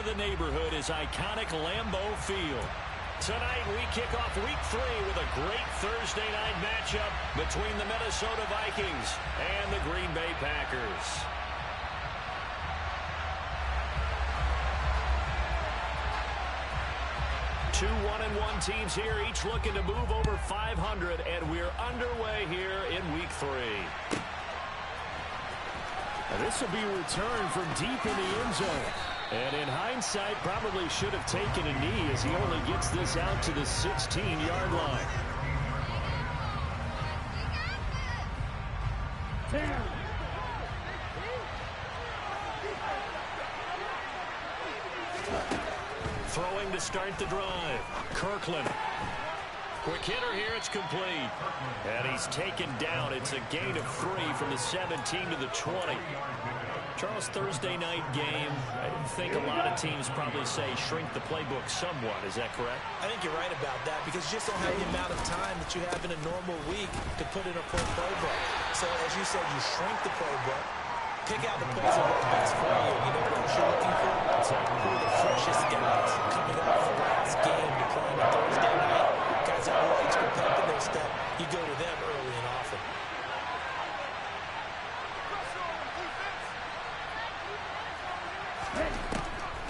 the neighborhood is iconic Lambeau Field. Tonight, we kick off Week 3 with a great Thursday night matchup between the Minnesota Vikings and the Green Bay Packers. Two 1-1 teams here, each looking to move over 500, and we're underway here in Week 3. Now this will be a return from deep in the end zone. And in hindsight, probably should have taken a knee as he only gets this out to the 16-yard line. Throwing to start the drive. Kirkland. Quick hitter here, it's complete. And he's taken down. It's a gain of 3 from the 17 to the 20. Charles, Thursday night game, I think a lot of teams probably say shrink the playbook somewhat. Is that correct? I think you're right about that because you just don't have the amount of time that you have in a normal week to put in a full playbook. So, as you said, you shrink the playbook, pick out the plays that work best for you. You know what you're looking for? So, who are the freshest guys coming out of the last game to play on Thursday night? Guys that will extra pep in their step. You go to them early and often.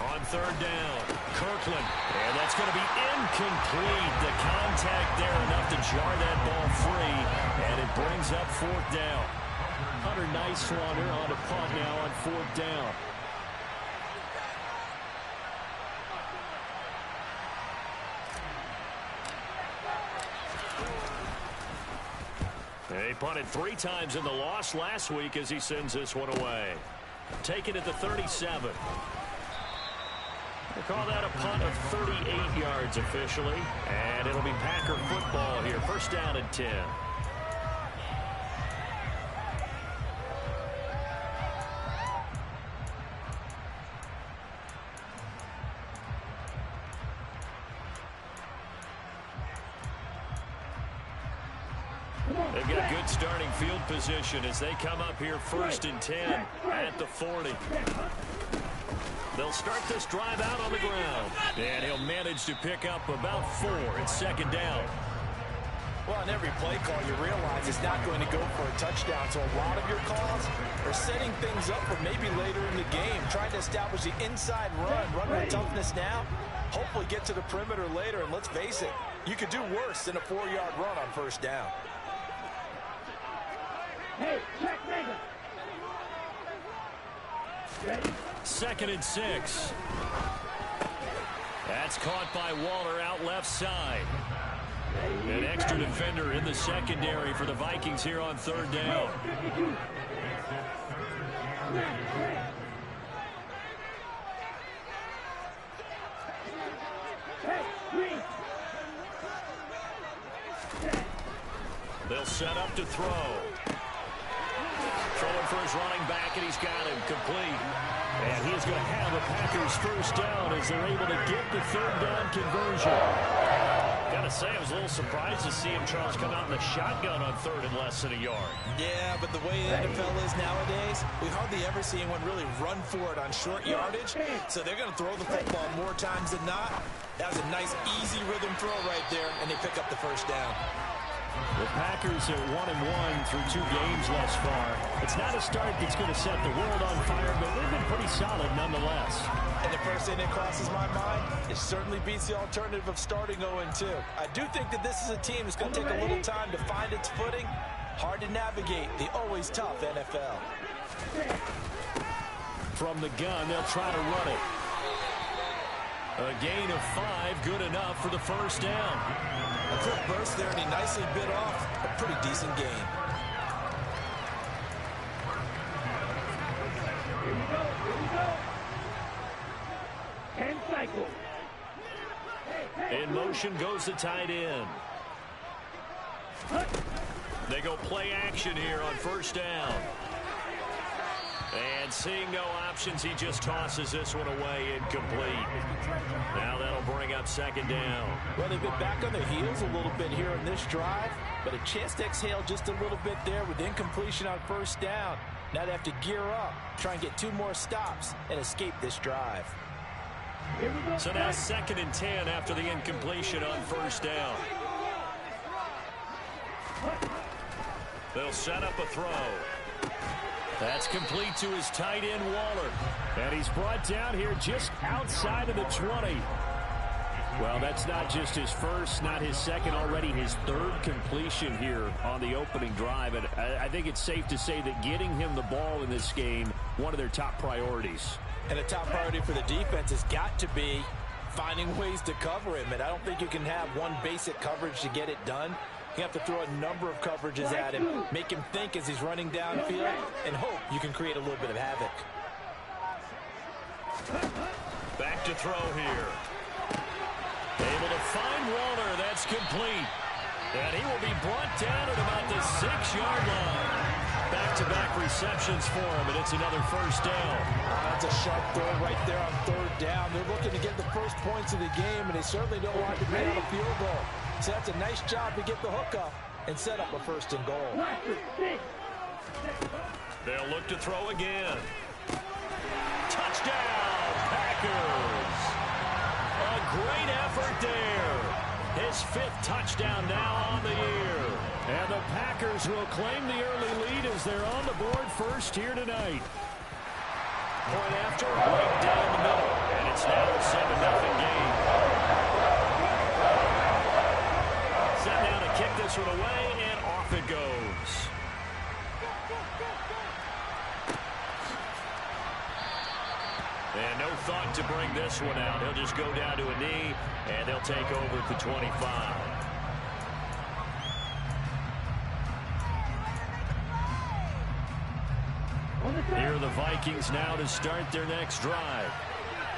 On third down, Kirkland. And that's going to be incomplete. The contact there enough to jar that ball free. And it brings up fourth down. Hunter Nighswander on a punt now on fourth down. He punted 3 times in the loss last week as he sends this one away. Taken at the 37. We'll call that a punt of 38 yards officially. And it'll be Packer football here. First down and 10. They've got good starting field position as they come up here first and 10 at the 40. They'll start this drive out on the ground. And he'll manage to pick up about 4. It's second down. Well, on every play call, you realize it's not going to go for a touchdown. So a lot of your calls are setting things up for maybe later in the game, trying to establish the inside run with toughness now, hopefully get to the perimeter later. And let's face it, you could do worse than a 4-yard run on first down. Hey, check nigga. Second and 6. That's caught by Waller out left side. An extra defender in the secondary for the Vikings here on third down. They'll set up to throw. Throwing for his running back, and he's got him complete. And he is going to have the Packers first down as they're able to get the third down conversion. Got to say, I was a little surprised to see him, Charles, come out in the shotgun on third and less than a yard. Yeah, but the way the NFL is nowadays, we hardly ever see anyone really run for it on short yardage. So they're going to throw the football more times than not. That was a nice, easy rhythm throw right there, and they pick up the first down. The Packers are 1-1 through 2 games thus far. It's not a start that's going to set the world on fire, but they've been pretty solid nonetheless. And the first thing that crosses my mind, it certainly beats the alternative of starting 0-2. I do think that this is a team that's going to take a little time to find its footing. Hard to navigate the always tough NFL. From the gun, they'll try to run it. A gain of 5, good enough for the first down. A quick burst there, and he nicely bit off a pretty decent gain. Here we go. 10 cycles. In motion goes the tight end. They go play action here on first down. And seeing no options, he just tosses this one away, incomplete. Now that'll bring up second down. Well, they've been back on their heels a little bit here in this drive, but a chance to exhale just a little bit there with incompletion on first down. Now they have to gear up, try and get 2 more stops, and escape this drive. So now 2nd and 10 after the incompletion on 1st down. They'll set up a throw. That's complete to his tight end, Waller. And he's brought down here just outside of the 20. Well, that's not just his first, not his second, already his 3rd completion here on the opening drive. And I think it's safe to say that getting him the ball in this game, one of their top priorities. And a top priority for the defense has got to be finding ways to cover him. And I don't think you can have one basic coverage to get it done. You have to throw a number of coverages at him, make him think as he's running downfield, and hope you can create a little bit of havoc. Back to throw here. Able to find Waller. That's complete. And he will be brought down at about the 6-yard line. Back-to-back receptions for him, and it's another 1st down. That's a sharp throw right there on 3rd down. They're looking to get the first points of the game, and they certainly don't want to get out a field goal. So that's a nice job to get the hook up and set up a 1st and goal. They'll look to throw again. Touchdown, Packers. A great effort there. His 5th touchdown now on the year. And the Packers will claim the early lead as they're on the board first here tonight. Point after, right down the middle. And it's now a 7-0 game. Set down to kick this one away, and off it goes. And no thought to bring this one out. He'll just go down to a knee, and they'll take over at the 25. Here are the Vikings now to start their next drive.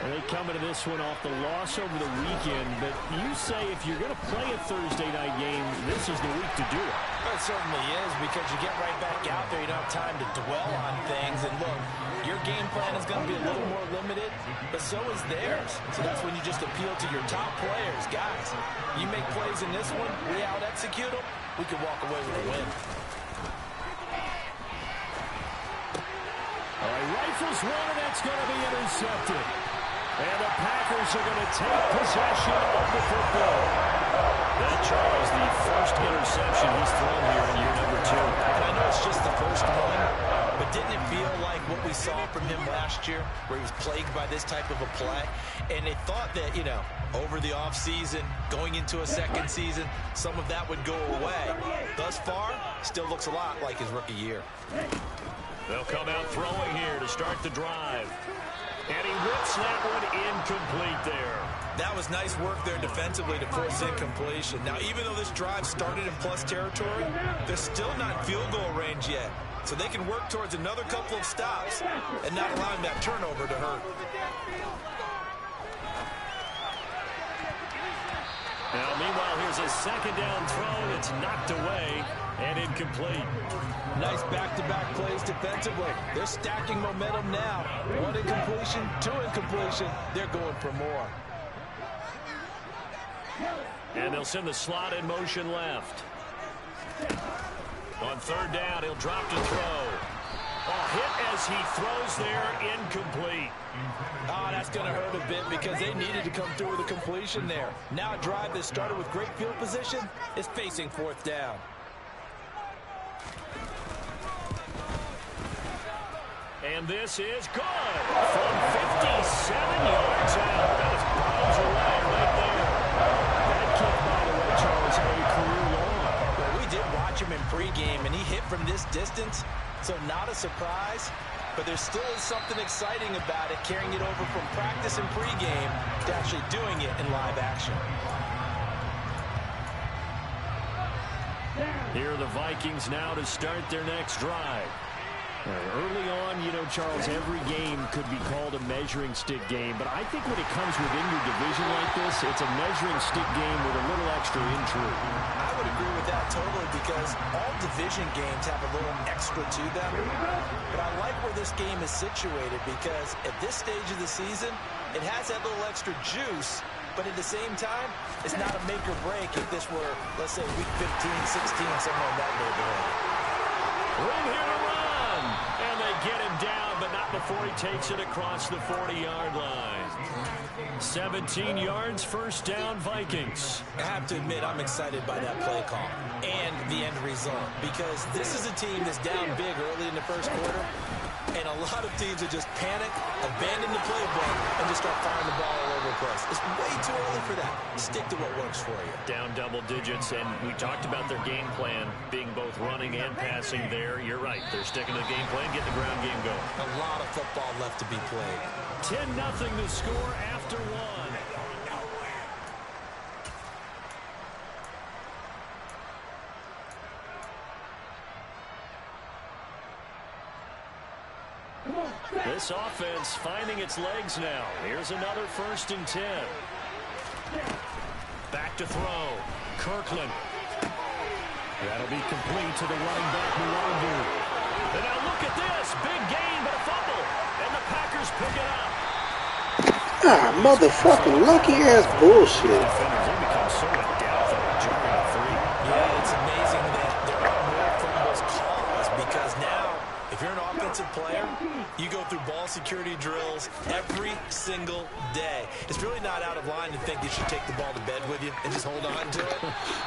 Well, they come into this one off the loss over the weekend, but you say if you're going to play a Thursday night game, this is the week to do it. Well, it certainly is, because you get right back out there. You don't have time to dwell on things. And look, your game plan is going to be a little more limited, but so is theirs. So that's when you just appeal to your top players. Guys, you make plays in this one, we out-execute them, we can walk away with a win. All right, rifles one, and that's going to be intercepted. And the Packers are going to take possession of the football. That, Charles, the first interception he's thrown here in year number 2. And I know it's just the first one, but didn't it feel like what we saw from him last year, where he was plagued by this type of a play? And they thought that, you know, over the offseason, going into a 2nd season, some of that would go away. Thus far, still looks a lot like his rookie year. They'll come out throwing here to start the drive. And he whips that one incomplete there. That was nice work there defensively to force incompletion. Now, even though this drive started in plus territory, they're still not field goal range yet. So they can work towards another couple of stops and not allowing that turnover to hurt. Now, meanwhile, here's a 2nd down throw. It's knocked away and incomplete. Nice back-to-back plays defensively. They're stacking momentum now. 1 incompletion, 2 incompletion. They're going for more. And they'll send the slot in motion left. On 3rd down, he'll drop to throw. A hit as he throws there, incomplete. Oh, that's going to hurt a bit because they needed to come through with a completion there. Now a drive that started with great field position is facing 4th down. And this is good. From 57 yards out. That is bounds away right there. That kick, by the way, Charles, a career long. Well, we did watch him in pregame, and he hit from this distance, so not a surprise. But there still is something exciting about it, carrying it over from practice and pregame to actually doing it in live action. Here are the Vikings now to start their next drive. Early on, you know, Charles, every game could be called a measuring stick game. But I think when it comes within your division like this, it's a measuring stick game with a little extra intrigue. I would agree with that totally, because all division games have a little extra to them. But I like where this game is situated, because at this stage of the season, it has that little extra juice. But at the same time, it's not a make or break if this were, let's say, week 15, 16, somewhere in that neighborhood. Room here to run. And they get him down, but not before he takes it across the 40-yard line. 17 yards, first down, Vikings. I have to admit, I'm excited by that play call and the end result, because this is a team that's down big early in the first quarter, and a lot of teams that just panic, abandon the playbook, and just start firing the ball all over the place. It's way too early for that. Stick to what works for you. Down double digits, and we talked about their game plan being both running and passing there. You're right. They're sticking to the game plan, getting the ground game going. A lot of football left to be played. 10-0 the score after one. This offense finding its legs now. Here's another 1st and 10. Back to throw. Kirkland. That'll be complete to the running back, Mulandu. And now look at this. Big gain, but a fumble. And the Packers pick it up. Ah, motherfucking lucky-ass bullshit. Defenders, they become so adept at jarring a three. Yeah, it's amazing that there are more fumbles caused, because now, if you're an offensive player, you go through ball security drills every single day. It's really not out of line to think you should take the ball to bed with you and just hold on to it.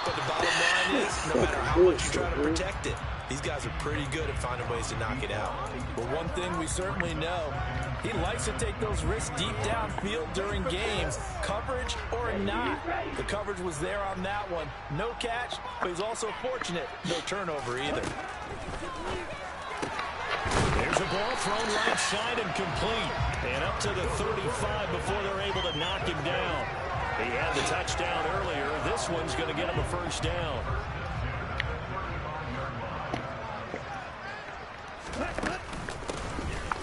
But the bottom line is, no matter how much you try to protect it, these guys are pretty good at finding ways to knock it out. But one thing we certainly know, he likes to take those risks deep downfield during games, coverage or not. The coverage was there on that one. No catch, but he's also fortunate. No turnover either. There's a ball thrown right side and complete. And up to the 35 before they're able to knock him down. He had the touchdown earlier. This one's going to get him a first down.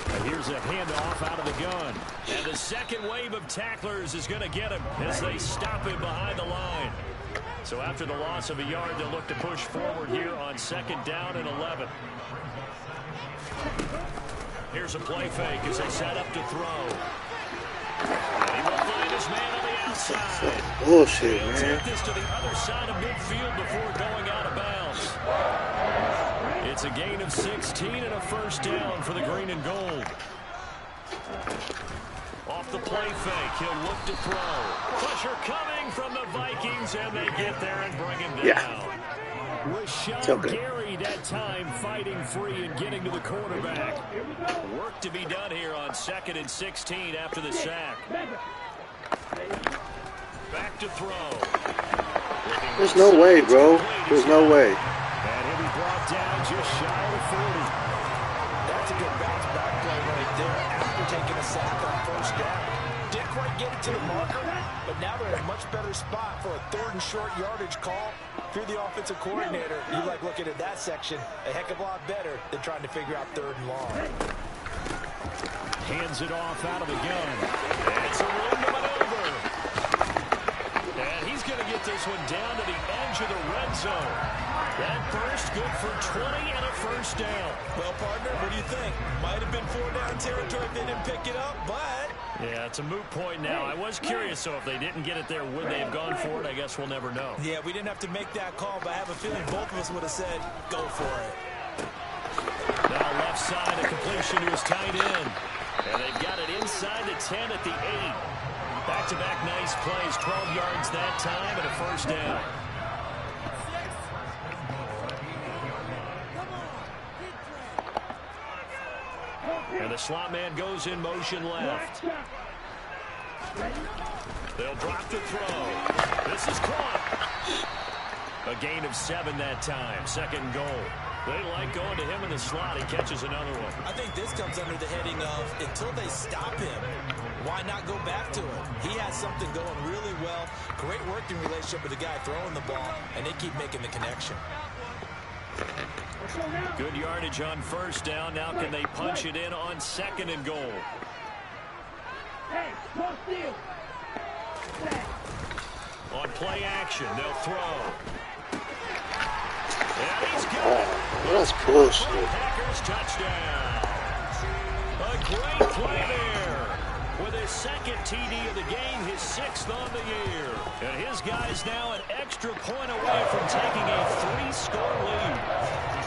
And here's a handoff out of the gun. And the second wave of tacklers is going to get him as they stop him behind the line. So after the loss of a yard, they'll look to push forward here on 2nd down and 11. Here's a play fake as they set up to throw. And he will find his man on the outside. Bullshit, He'll man. take this to the other side of midfield before going out of bounds. It's a gain of 16 and a first down for the green and gold. Off the play fake, he'll look to throw. Pressure coming from the Vikings, and they get there and bring him down. Yeah. Rashawn Gary that time fighting free and getting to the quarterback. Work to be done here on 2nd and 16 after the sack. Back to throw. There's no way, bro. There's no way. And he'll be brought down just shy of 40. That's a good bounce back play right there after taking a sack on 1st down. Didn't quite get it to the marker, but now they're in a much better spot for a 3rd and short yardage call. If you're the offensive coordinator, you like looking at that section a heck of a lot better than trying to figure out 3rd and long. Hands it off out of the gun. And it's a room to maneuver. And he's going to get this one down to the edge of the red zone. That burst good for 20 and a first down. Well, partner, what do you think? Might have been 4-down territory if they didn't pick it up, but... Yeah, it's a moot point now. I was curious, so if they didn't get it there, would they have gone for it? I guess we'll never know. Yeah, we didn't have to make that call, but I have a feeling both of us would have said, go for it. Now left side, a completion to his tight end. And they've got it inside the 10 at the 8. Back-to-back nice plays, 12 yards that time and a first down. And the slot man goes in motion left. They'll drop the throw. This is caught. A gain of 7 that time. 2nd goal. They like going to him in the slot. He catches another one. I think this comes under the heading of, until they stop him, why not go back to him? He has something going really well. Great working relationship with the guy throwing the ball, and they keep making the connection. Good yardage on 1st down. Now can they punch it in on 2nd and goal? On play action, they'll throw. And he's good. That's bullshit. Packers touchdown. A great play there. With his 2nd TD of the game, his 6th on the year. And his guy's now an extra point away from taking a 3-score lead.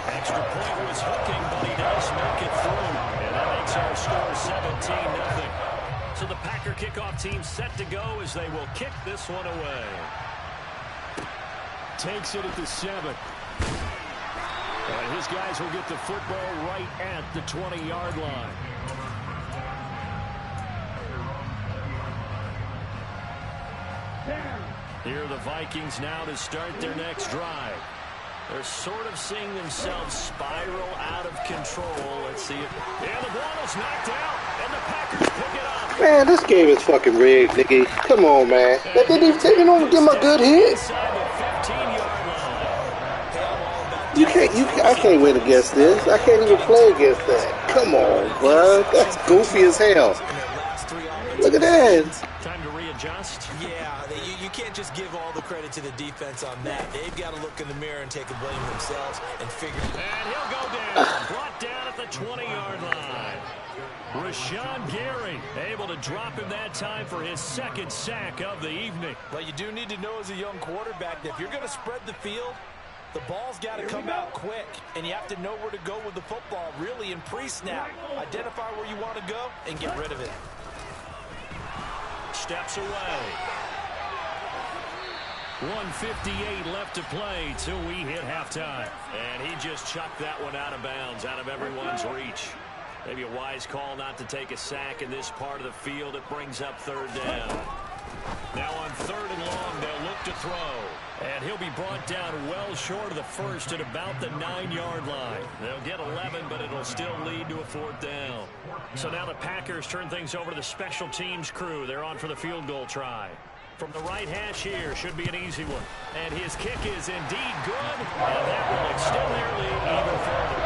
Extra point was hooking, but he does make it through. And that makes our score 17-0. So So the Packer kickoff team set to go as they will kick this one away. Takes it at the 7. And his guys will get the football right at the 20-yard line. Here are the Vikings now to start their next drive. They're sort of seeing themselves spiral out of control. Let's see it. And the ball is knocked out, and the Packers pick it up. Man, this game is fucking rigged, nigga. Come on, man. They didn't even give him a good hit. Inside the 15-yard line. I can't win against this. I can't even play against that. Come on, bro. That's goofy as hell. Look at that. Time to readjust. Yeah, you can't just give all the credit to the defense on that. They've got to look in the mirror and take a blame themselves and figure. And he'll go down. Brought down at the 20-yard line. Rashawn Gary able to drop him that time for his second sack of the evening. Well, you do need to know as a young quarterback that if you're going to spread the field, the ball's got to come out quick, and you have to know where to go with the football, really, in pre-snap. Identify where you want to go and get rid of it. Steps away. 1:58 left to play till we hit halftime. And he just chucked that one out of bounds, out of everyone's reach. Maybe a wise call not to take a sack in this part of the field. It brings up third down. Now on 3rd and long, they'll look to throw. And he'll be brought down well short of the first at about the 9-yard line. They'll get 11, but it'll still lead to a 4th down. So now the Packers turn things over to the special teams crew. They're on for the field goal try. From the right hash here, should be an easy one. And his kick is indeed good, and that will extend their lead even further.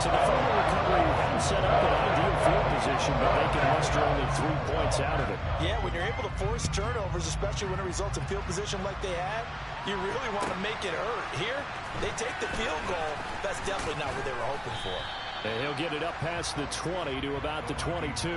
So the fumble recovery hadn't set up an ideal field position, but they can muster only 3 points out of it. Yeah, when you're able to force turnovers, especially when it results in field position like they had, you really want to make it hurt. Here, they take the field goal. That's definitely not what they were hoping for. And he'll get it up past the 20 to about the 22.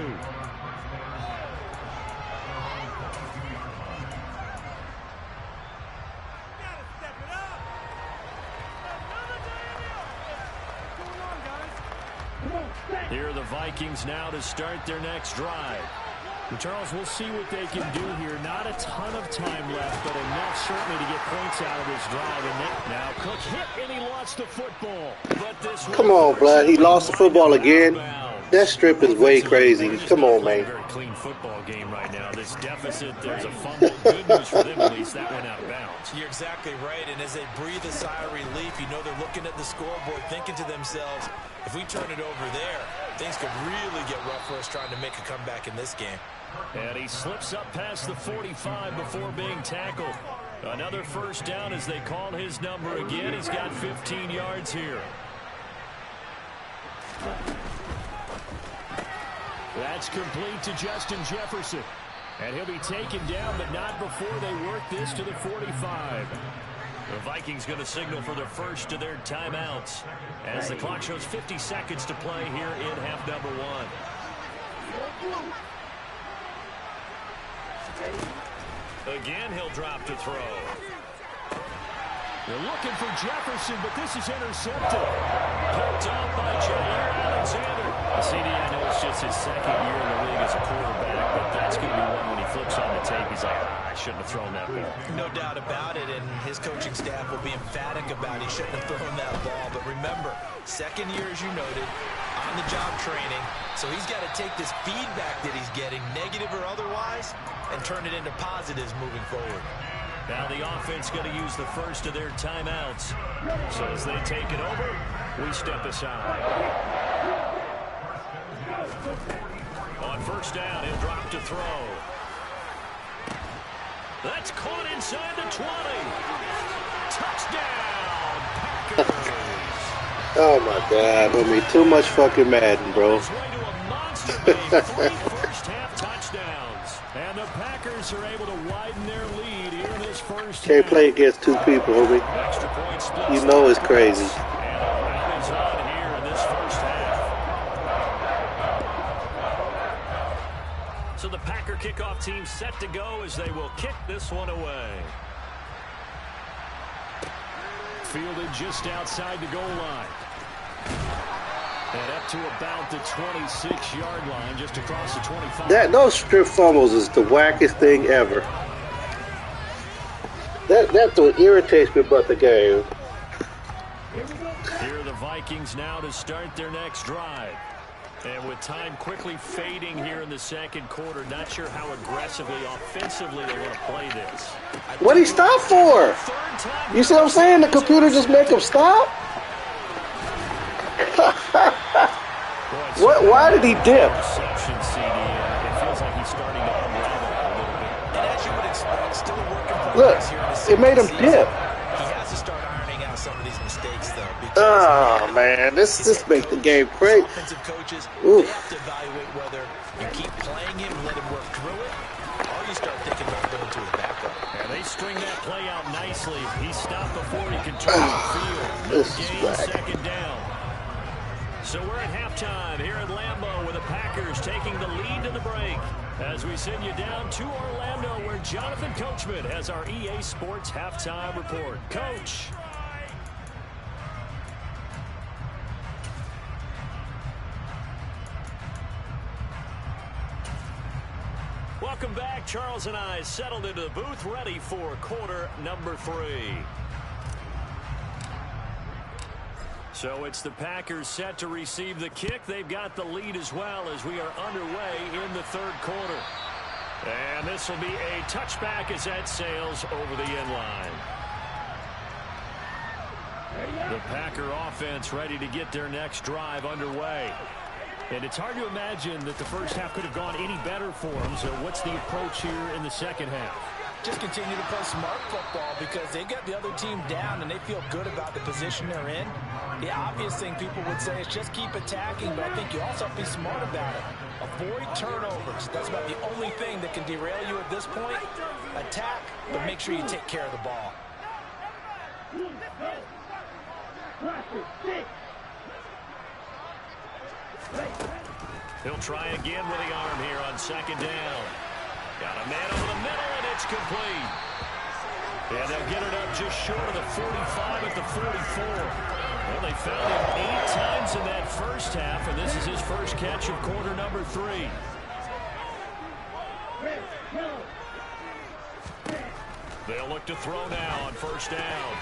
Here are the Vikings now to start their next drive. And Charles, we'll see what they can do here. Not a ton of time left, but enough certainly to get points out of this drive. And now Cook hit, and he lost the football. But this Come on, blood. He lost the football again. That strip is way crazy. Come on, man. Very clean football game right now. This deficit, there's a fumble. Good news for them, at least. That went out of bounds. You're exactly right, and as they breathe a sigh of relief, you know they're looking at the scoreboard, thinking to themselves, if we turn it over there, things could really get rough for us trying to make a comeback in this game. And he slips up past the 45 before being tackled. Another 1st down as they call his number again. He's got 15 yards here. That's complete to Justin Jefferson. And he'll be taken down, but not before they work this to the 45. The Vikings going to signal for their first of their timeouts as the clock shows 50 seconds to play here in half number 1. Again, he'll drop to throw. They're looking for Jefferson, but this is intercepted. Picked up by Jair Alexander. CD, I know it's just his 2nd year in the league as a quarterback, but that's going to be one when he flips on the tape. He's like, I shouldn't have thrown that ball. No doubt about it, and his coaching staff will be emphatic about he shouldn't have thrown that ball. But remember, 2nd year, as you noted, on-the-job training, so he's got to take this feedback that he's getting, negative or otherwise, and turn it into positives moving forward. Now the offense going to use the first of their timeouts. So as they take it over, we step aside. On 1st down, he'll drop to throw. That's caught inside the 20. Touchdown, Packers. Oh, my God. I mean, too much fucking Madden, bro. His way to a monster game, 3 first-half touchdowns. And the Packers are able to widen their lead here in this first Can't half. play against 2 people, homie. Extra point splits. You know it's crazy. And a round is on here in this first half. So the Packer kickoff team set to go as they will kick this one away. Fielded just outside the goal line. And up to about the 26-yard line, just across the 25. Those strip fumbles is the wackest thing ever. That's what irritates me about the game. Here are the Vikings now to start their next drive. And with time quickly fading here in the second quarter, not sure how aggressively, offensively they want to play this. What he stop for? You see what I'm saying? The computer just make him stop? What? Why did he dip? Reception, CD. It feels like he's starting to unravel a little bit. And as you would expect, still working Look, progress here in the it made him season. dip. He has to start ironing out some of these mistakes, though. Oh man, this make the game great. Offensive coaches, Oof. they have to evaluate whether you keep playing him, let him work through it, or you start thinking about going to his backup. And they string that play out nicely. He stopped before he could turn the field. No This is gain, whack. second down. So we're at halftime here at Lambeau with the Packers taking the lead in the break. As we send you down to Orlando where Jonathan Coachman has our EA Sports halftime report. Coach. Welcome back. Charles and I settled into the booth ready for quarter number 3. So it's the Packers set to receive the kick. They've got the lead as well as we are underway in the third quarter. And this will be a touchback as that sails over the end line. The Packer offense ready to get their next drive underway. And it's hard to imagine that the first half could have gone any better for them. So what's the approach here in the second half? Just continue to play smart football because they got the other team down and they feel good about the position they're in. The obvious thing people would say is just keep attacking, but I think you also have to be smart about it. Avoid turnovers. That's about the only thing that can derail you at this point. Attack, but make sure you take care of the ball. He'll try again with the arm here on second down. Got a man over the middle, and it's complete. And they'll get it up just short of the 45 at the 44. Well, they found him 8 times in that first half, and this is his first catch of quarter number 3. They'll look to throw now on first down.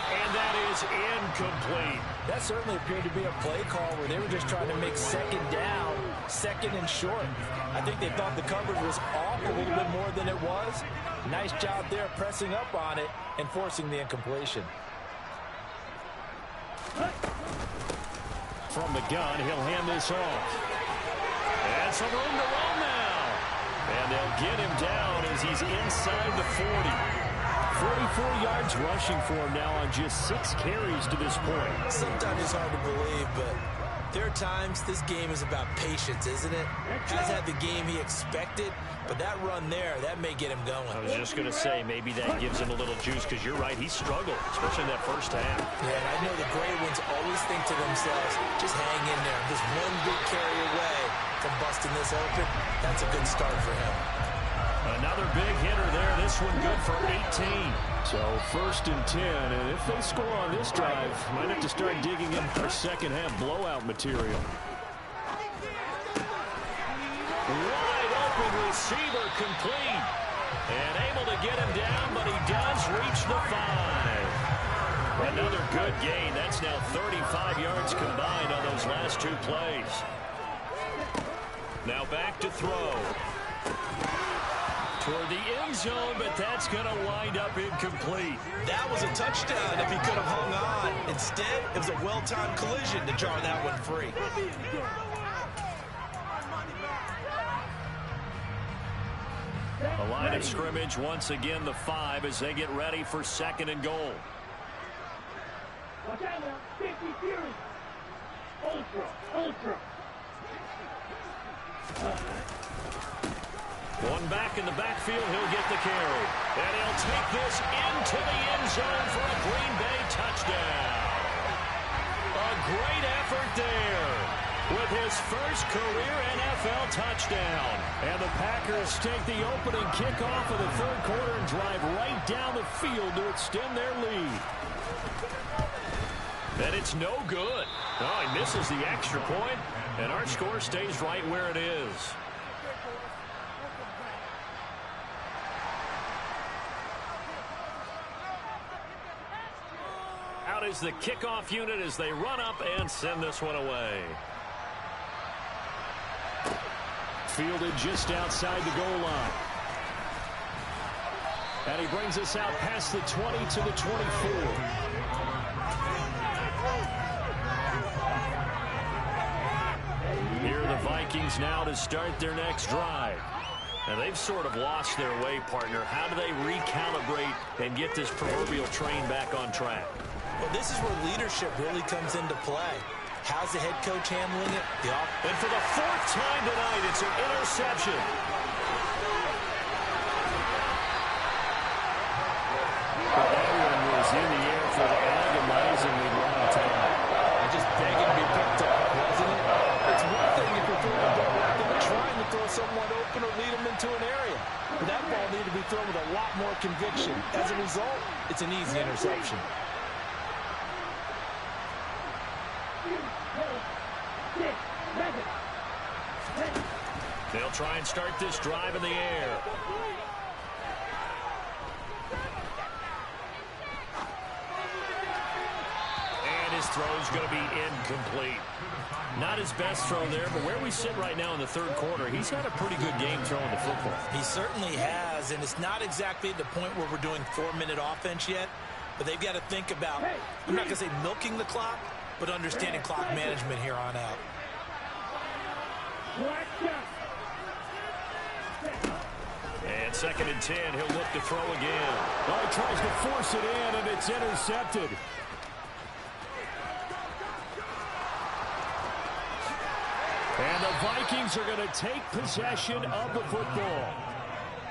And that is incomplete. That certainly appeared to be a play call where they were just trying to make second down, second and short. I think they thought the coverage was off a little bit more than it was. Nice job there pressing up on it and forcing the incompletion. From the gun, he'll hand this off. And some room to run now. And they'll get him down as he's inside the 40. 44 yards rushing for him now on just 6 carries to this point. Sometimes it's hard to believe, but there are times this game is about patience, isn't it? Has had the game he expected, but that run there, that may get him going. I was just going to say, maybe that gives him a little juice, because you're right, he struggled, especially in that first half. Yeah, and I know the great ones always think to themselves, just hang in there. Just one big carry away from busting this open. That's a good start for him. Another big hitter there. This one good for 18. So 1st and 10, and if they score on this drive, might have to start digging in for second half blowout material. Wide open receiver complete. And able to get him down, but he does reach the 5. Another good gain. That's now 35 yards combined on those last 2 plays. Now back to throw. Toward the end zone, but that's going to wind up incomplete. That was a touchdown if he could have hung on. Instead, it was a well-timed collision to jar that one free. A line of scrimmage once again, the 5 as they get ready for 2nd and goal. Watch out now. 50 Fury. Ultra. One back in the backfield, he'll get the carry. And he'll take this into the end zone for a Green Bay touchdown. A great effort there with his first career NFL touchdown. And the Packers take the opening kickoff of the third quarter and drive right down the field to extend their lead. And it's no good. Oh, he misses the extra point, and our score stays right where it is. Out is the kickoff unit as they run up and send this one away. Fielded just outside the goal line. And he brings us out past the 20 to the 24. Here are the Vikings now to start their next drive. And they've sort of lost their way, partner. How do they recalibrate and get this proverbial train back on track? Well, this is where leadership really comes into play. How's the head coach handling it? And for the fourth time tonight, it's an interception. That one was in the air for an agonizingly long time. Just begging to be picked up, wasn't it? It's one thing if you're throwing a ball out there trying to throw someone open or lead them into an area. But that ball needed to be thrown with a lot more conviction. As a result, it's an easy interception. They'll try and start this drive in the air. And his throw's going to be incomplete. Not his best throw there, but where we sit right now in the third quarter, he's had a pretty good game throwing the football. He certainly has, and it's not exactly at the point where we're doing 4-minute offense yet, but they've got to think about, I'm not going to say milking the clock, but understanding clock management here on out. And 2nd and 10, he'll look to throw again. Well, he tries to force it in, and it's intercepted. And the Vikings are going to take possession of the football.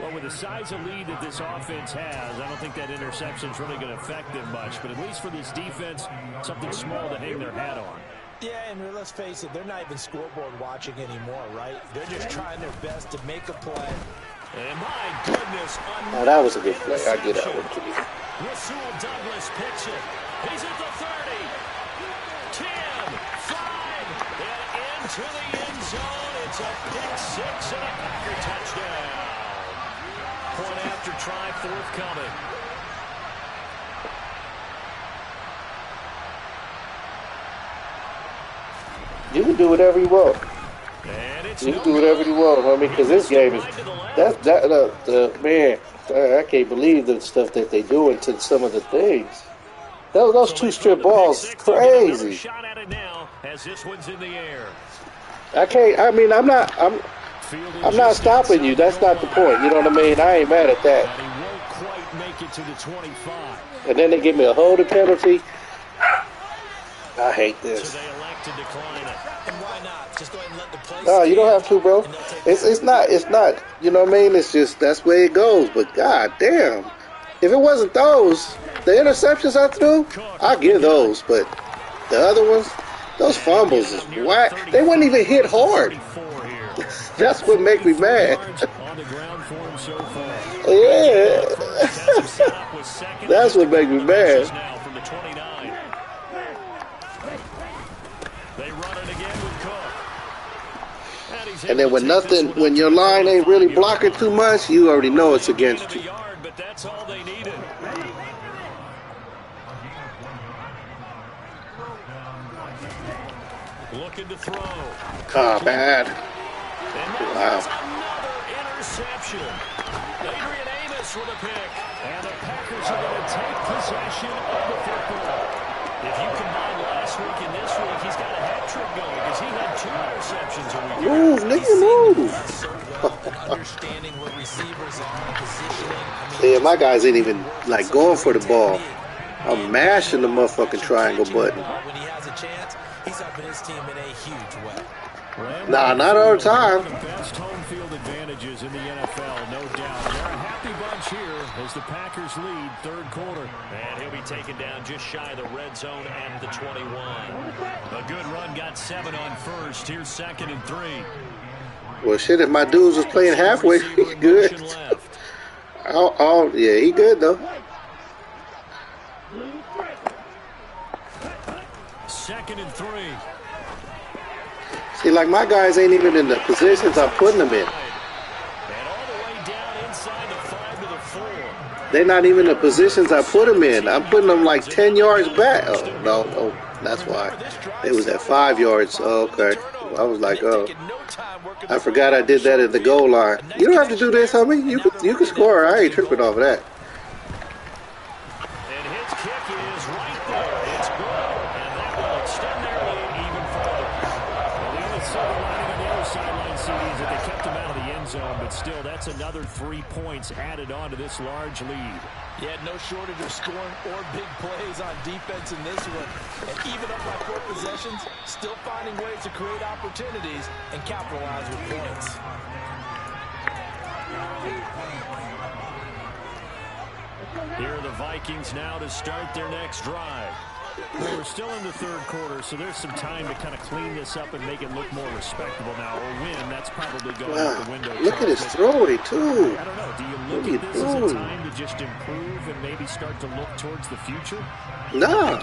Well, with the size of lead that this offense has, I don't think that interception is really going to affect them much. But at least for this defense, something small to hang their hat on. Yeah, and let's face it, they're not even scoreboard watching anymore, right? They're just trying their best to make a play. And my goodness, Now, that was a good play. I get that one to you. Rasul Douglas picks it. He's at the 30. 10, 5, and into the end zone. It's a pick six and a Packer touchdown. Point after try forthcoming. You can do whatever you want. And it's You can do whatever you want, homie, because this game is man. I can't believe the stuff that they doing to some of the things. Those two strip balls, crazy. Shot at it now as this one's in the air. I can't. I mean, I'm not stopping you. That's not the point. You know what I mean? I ain't mad at that. And he won't quite make it to the 25. And then they give me a holding penalty. I hate So this. they elect to decline it. And why not? Just go ahead and let the play No, you don't have to, bro. and they'll take It's not. You know what I mean? It's just that's where it goes. But god damn, if it wasn't those, the interceptions I threw, I give those. But the other ones, those fumbles is whack. They wouldn't even hit hard. That's what make me mad. On the ground for him so far. Yeah, that's what make me mad. Now from the 29. They run it again with Cook. And then when your line ain't really blocking too much, you already know it's against you. But that's all they needed. Looking to throw. Oh, bad. Wow. Another interception. Adrian Amos with a pick. And the Packers are going to take possession of the football. If you combine last week and this week, he's got a hat trick going because he had 2 interceptions a week. Move, nigga, move. understanding what receivers are, positioning. Yeah, my guys ain't even like going for the ball. I'm mashing the motherfucking triangle button. When he has a chance, he's helping his team in a huge way. Nah, not all the time. One of the best home field advantages in the NFL, no doubt. They're a happy bunch here as the Packers lead third quarter. And he'll be taken down just shy of the red zone at the 21. A good run, got 7 on first. Here's 2nd and 3. Well, shit, if my dudes was playing halfway, he good. Yeah, he good, though. 2nd and 3. See, like my guys ain't even in the positions I'm putting them in. And all the way down inside the 5 to the 4. They're not even the positions I put them in. I'm putting them like 10 yards back. Oh, no, that's why. It was at 5 yards. Oh, okay. I was like, oh. I forgot I did that at the goal line. You don't have to do this, homie. You can score. I ain't tripping off of that. And his kick is right there. It's good. And that will extend their lead even further. Well, the only silver lining on the other sideline, CD, is that they kept him out of the end zone. But still, that's another 3 points added on to this large lead. Yeah, no shortage of scoring or big plays on defense in this one. And even up by 4 possessions, still finding ways to create opportunities and capitalize with points. Here are the Vikings now to start their next drive. Well, we're still in the third quarter, so there's some time to kind of clean this up and make it look more respectable now. Or win, that's probably going out the window. Look at his throwing, too. I don't know. Do you look at this as a time to just improve and maybe start to look towards the future? Nah.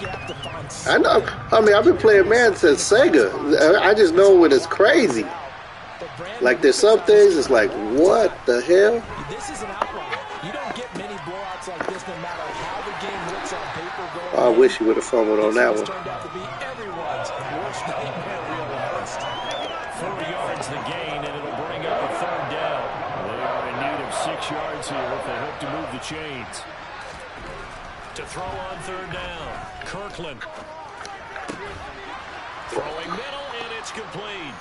I know. I mean, I've been playing Madden since Sega. I just know when it's crazy. Like, there's some things, it's like, what the hell? This is an outlier. You don't get many blowouts like this no matter how the game looks on paper. I wish you would have fumbled on that one. Turned out to be everyone's worst nightmare realized. 4 yards the gain, and it'll bring up a 3rd down. They are in need of 6 yards here if they hope to move the chains. To throw on 3rd down, Kirkland. Throwing middle, and it's complete.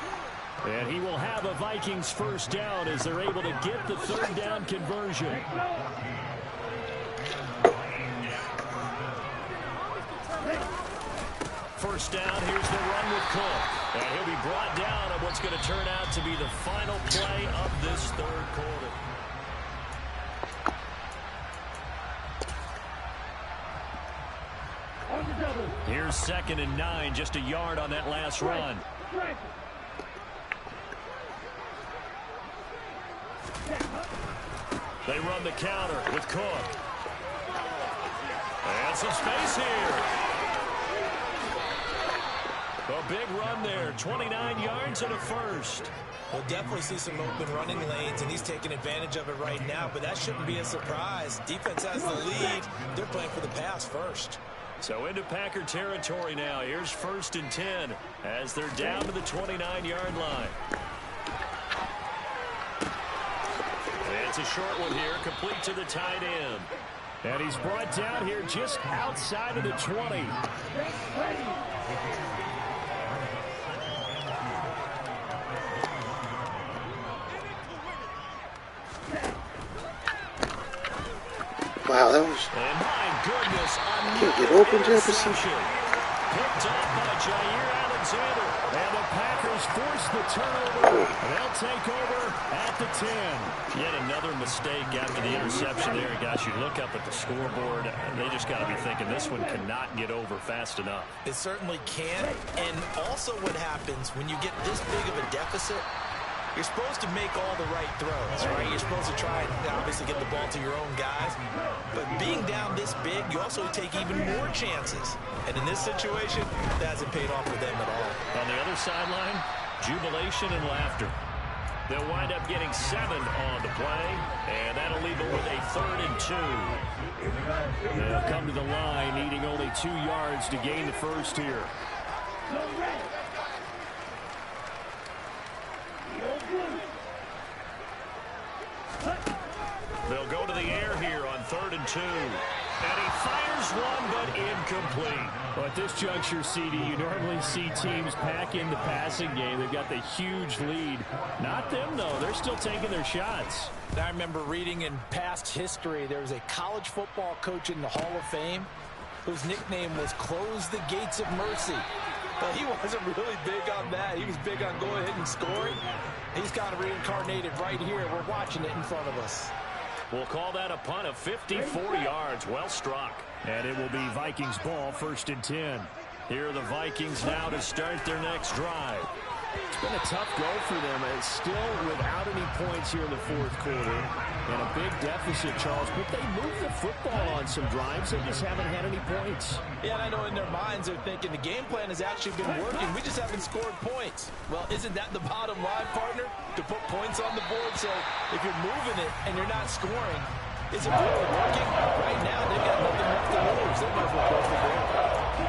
And he will have a Vikings 1st down as they're able to get the 3rd down conversion. First down, here's the run with Cook. And he'll be brought down on what's going to turn out to be the final play of this 3rd quarter. Here's 2nd and 9, just a yard on that last run. They run the counter with Cook. And some space here. A big run there, 29 yards and a 1st. We'll definitely see some open running lanes, and he's taking advantage of it right now, but that shouldn't be a surprise. Defense has the lead. They're playing for the pass first. So into Packer territory now. Here's 1st and 10 as they're down to the 29-yard line. It's a short one here, complete to the tight end. And he's brought down here just outside of the 20. Wow, that was... And my goodness, Can't get open, Jefferson. Picked off by Jair Alexander. And the Packers force the turnover. They'll take over at the 10. Yet another mistake after the interception there. Guys, you look up at the scoreboard, they just got to be thinking this one cannot get over fast enough. It certainly can. And also what happens when you get this big of a deficit, you're supposed to make all the right throws, right? You're supposed to try and obviously get the ball to your own guys. But being down this big, you also take even more chances. And in this situation, that hasn't paid off for them at all. On the other sideline, jubilation and laughter. They'll wind up getting 7 on the play, and that'll leave them with a 3rd and 2. They'll come to the line, needing only 2 yards to gain the 1st here. They'll go to the air here on 3rd and 2. And he fires one, but incomplete. Well, at this juncture, CD, you normally see teams pack in the passing game. They've got the huge lead. Not them, though. They're still taking their shots. I remember reading in past history, there was a college football coach in the Hall of Fame whose nickname was Close the Gates of Mercy. But he wasn't really big on that. He was big on going ahead and scoring. He's kind of reincarnated right here. We're watching it in front of us. We'll call that a punt of 54 yards. Well struck. And it will be Vikings ball, 1st and 10. Here are the Vikings now to start their next drive. It's been a tough go for them, and still without any points here in the fourth quarter. And a big deficit, Charles, but they moved the football on some drives. They just haven't had any points. Yeah, and I know in their minds they're thinking the game plan has actually been working. We just haven't scored points. Well, isn't that the bottom line, partner? To put points on the board. So if you're moving it and you're not scoring, is it really working? Right now, they've got nothing left to lose. They might as well close the board.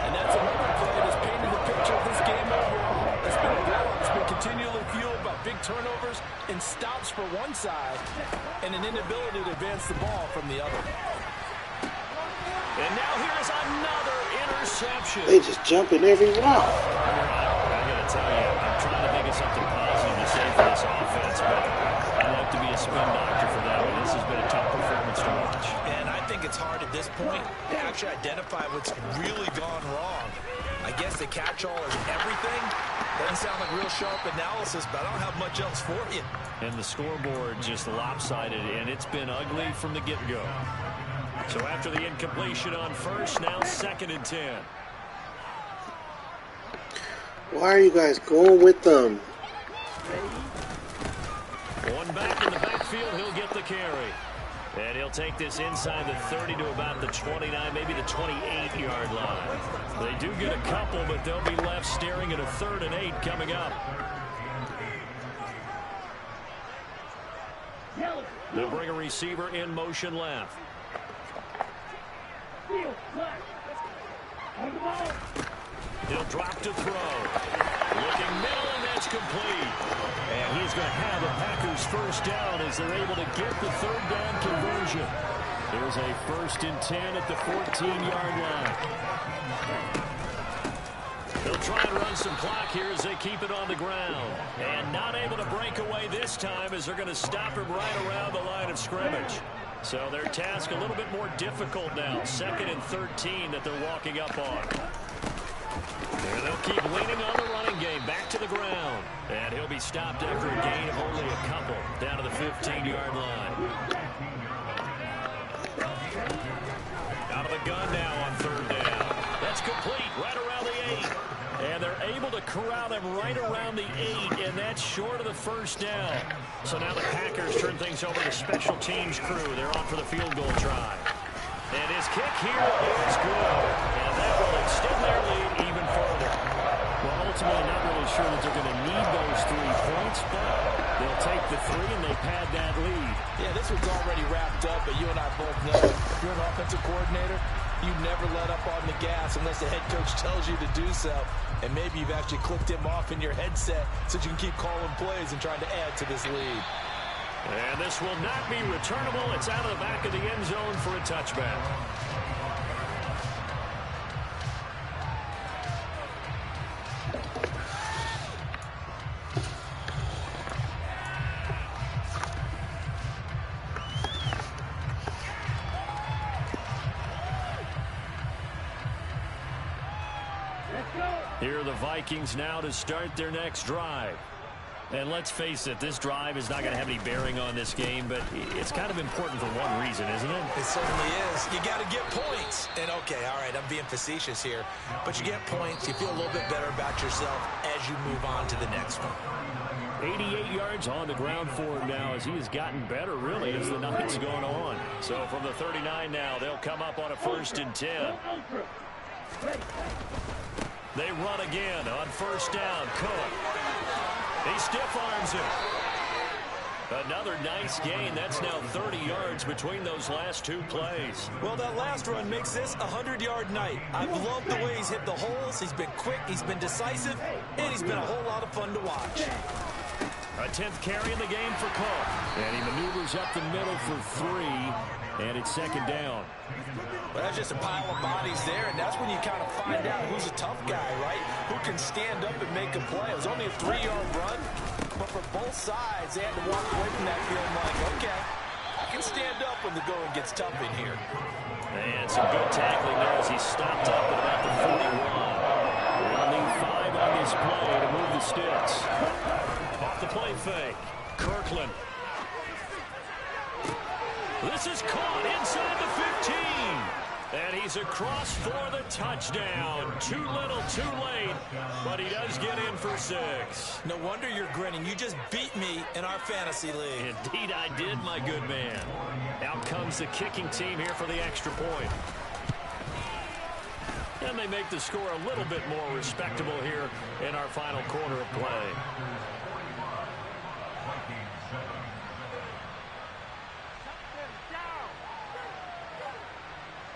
And that's another play that's painted the picture of this game overall. It's been a blowout. It's been continually fueled by big turnovers and stops for one side and an inability to advance the ball from the other. And now here's another interception. They just jump in every route. I got to tell you, I'm trying to think of something positive to say for this offense, but I'd like to be a spin doctor for them, and this has been a tough performance to watch. And I think it's hard at this point to actually identify what's really gone wrong. I guess the catch-all is everything. Doesn't sound like real sharp analysis, but I don't have much else for you. And the scoreboard just lopsided, and it's been ugly from the get-go. So after the incompletion on first, now 2nd and 10. Why are you guys going with them? One back in the backfield, he'll get the carry. And he'll take this inside the 30 to about the 29, maybe the 28-yard line. They do get a couple, but they'll be left staring at a 3rd and 8 coming up. They'll bring a receiver in motion left. He'll drop to throw. Looking middle, and that's complete. And he's going to have the Packers first down as they're able to get the 3rd down conversion. There's a 1st and 10 at the 14-yard line. They'll try and run some clock here as they keep it on the ground. And not able to break away this time as they're going to stop him right around the line of scrimmage. So their task a little bit more difficult now. 2nd and 13 that they're walking up on. And they'll keep leaning on the running game back to the ground. And he'll be stopped after a gain of only a couple down to the 15-yard line. Out of the gun now on 3rd down. That's complete right around the 8. And they're able to corral them right around the 8, and that's short of the 1st down. So now the Packers turn things over to special teams crew. They're on for the field goal try. And his kick here is good. And that will extend their lead even further. Well, ultimately not really sure that they're going to need those 3 points, but they'll take the 3 and they pad that lead. Yeah, this one's already wrapped up, but you and I both know if you're an offensive coordinator, you never let up on the gas unless the head coach tells you to do so. And maybe you've actually clicked him off in your headset so you can keep calling plays and trying to add to this lead. And this will not be returnable. It's out of the back of the end zone for a touchback. Here are the Vikings now to start their next drive. And let's face it, this drive is not going to have any bearing on this game, but it's kind of important for one reason, isn't it? It certainly is. You got to get points. And, okay, all right, I'm being facetious here. But you get points, you feel a little bit better about yourself as you move on to the next one. 88 yards on the ground for him now as he has gotten better, really, as the night's going on. So from the 39 now, they'll come up on a 1st and 10. They run again on 1st down. Cook. He stiff arms it. Another nice gain. That's now 30 yards between those last 2 plays. Well, that last run makes this a 100-yard night. I've loved the way he's hit the holes. He's been quick. He's been decisive. And he's been a whole lot of fun to watch. A 10th carry in the game for Cook. And he maneuvers up the middle for 3. And it's 2nd down. Well, that's just a pile of bodies there, and that's when you kind of find out who's a tough guy, right? Who can stand up and make a play. It was only a 3-yard run, but for both sides, they had to walk away from that feeling like, okay, I can stand up when the going gets tough in here. And some good tackling there as he stopped up at about the 41. They'll need 5 on this play to move the sticks. Off the play fake. Kirkland. This is caught inside the 15. And he's across for the touchdown. Too little, too late, but he does get in for 6. No wonder you're grinning. You just beat me in our fantasy league. Indeed I did, my good man. Out comes the kicking team here for the extra point. And they make the score a little bit more respectable here in our final quarter of play.